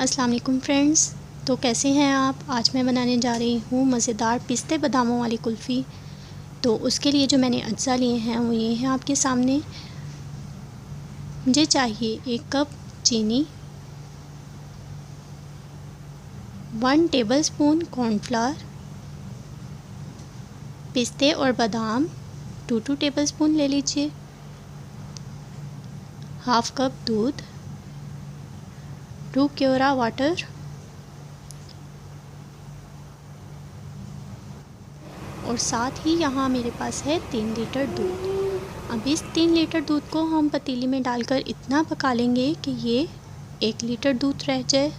अस्सलाम वालेकुम फ्रेंड्स। तो कैसे हैं आप। आज मैं बनाने जा रही हूँ मज़ेदार पिस्ते बादामों वाली कुल्फ़ी। तो उसके लिए जो मैंने अज्जा लिए हैं वो ये हैं आपके सामने। मुझे चाहिए 1 कप चीनी, 1 टेबलस्पून कॉर्नफ्लावर, पिस्ते और बादाम 2 टेबलस्पून ले लीजिए, हाफ़ कप दूध, 2 क्योरा वाटर और साथ ही यहाँ मेरे पास है 3 लीटर दूध। अब इस 3 लीटर दूध को हम पतीली में डालकर इतना पका लेंगे कि ये 1 लीटर दूध रह जाए।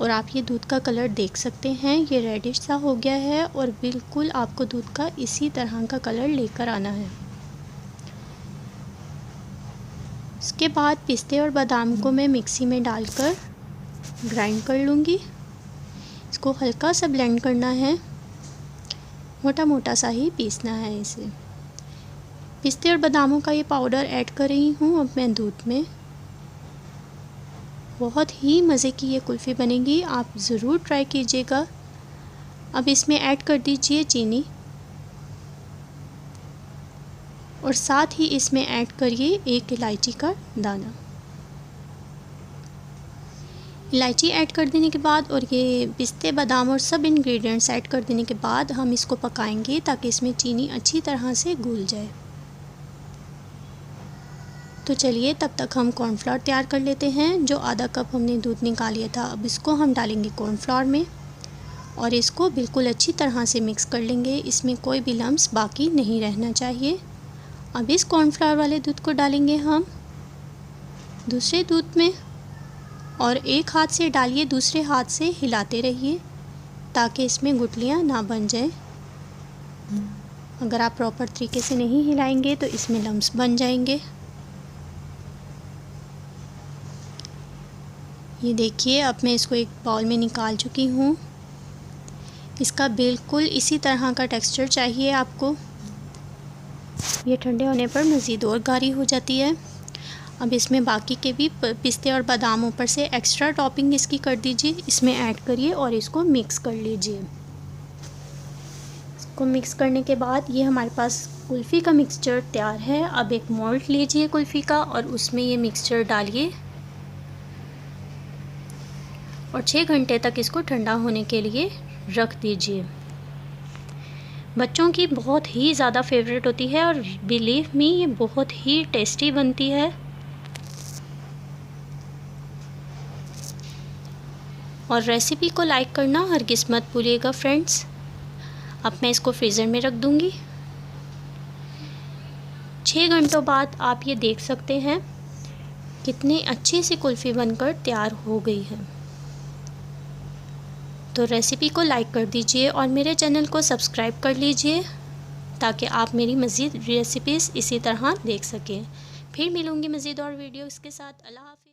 और आप ये दूध का कलर देख सकते हैं, ये रेडिश सा हो गया है और बिल्कुल आपको दूध का इसी तरह का कलर लेकर आना है। उसके बाद पिस्ते और बादाम को मैं मिक्सी में डालकर ग्राइंड कर लूँगी। इसको हल्का सा ब्लेंड करना है, मोटा मोटा सा ही पीसना है इसे। पिस्ते और बादामों का ये पाउडर ऐड कर रही हूँ अब मैं दूध में। बहुत ही मज़े की ये कुल्फ़ी बनेगी, आप ज़रूर ट्राई कीजिएगा। अब इसमें ऐड कर दीजिए चीनी और साथ ही इसमें ऐड करिए 1 इलायची का दाना। इलायची ऐड कर देने के बाद और ये पिस्ते बादाम और सब इंग्रेडिएंट्स ऐड कर देने के बाद हम इसको पकाएंगे ताकि इसमें चीनी अच्छी तरह से घुल जाए। तो चलिए तब तक हम कॉर्नफ्लावर तैयार कर लेते हैं। जो आधा कप हमने दूध निकाल लिया था, अब इसको हम डालेंगे कॉर्नफ्लावर में और इसको बिल्कुल अच्छी तरह से मिक्स कर लेंगे। इसमें कोई भी लम्स बाकी नहीं रहना चाहिए। अब इस कॉर्नफ्लावर वाले दूध को डालेंगे हम दूसरे दूध में और एक हाथ से डालिए, दूसरे हाथ से हिलाते रहिए ताकि इसमें गुठलियाँ ना बन जाएं। अगर आप प्रॉपर तरीके से नहीं हिलाएंगे तो इसमें लम्स बन जाएंगे। ये देखिए, अब मैं इसको एक बाउल में निकाल चुकी हूँ। इसका बिल्कुल इसी तरह का टेक्सचर चाहिए आपको। ये ठंडे होने पर मज़ीद और गाढ़ी हो जाती है। अब इसमें बाकी के भी पिस्ते और बादाम ऊपर से एक्स्ट्रा टॉपिंग इसकी कर दीजिए, इसमें ऐड करिए और इसको मिक्स कर लीजिए। इसको मिक्स करने के बाद ये हमारे पास कुल्फ़ी का मिक्सचर तैयार है। अब एक मोल्ड लीजिए कुल्फ़ी का और उसमें ये मिक्सचर डालिए और 6 घंटे तक इसको ठंडा होने के लिए रख दीजिए। बच्चों की बहुत ही ज़्यादा फेवरेट होती है और बिलीव मी ये बहुत ही टेस्टी बनती है। और रेसिपी को लाइक करना हरगिज़ मत भूलिएगा फ्रेंड्स। अब मैं इसको फ्रीज़र में रख दूँगी। 6 घंटों बाद आप ये देख सकते हैं कितनी अच्छी सी कुल्फ़ी बनकर तैयार हो गई है। तो रेसिपी को लाइक कर दीजिए और मेरे चैनल को सब्सक्राइब कर लीजिए ताकि आप मेरी मज़ीद रेसिपीज़ इसी तरह देख सकें। फिर मिलूँगी मज़ीद और वीडियोज़ के साथ। अल्लाह हाफ़िज़।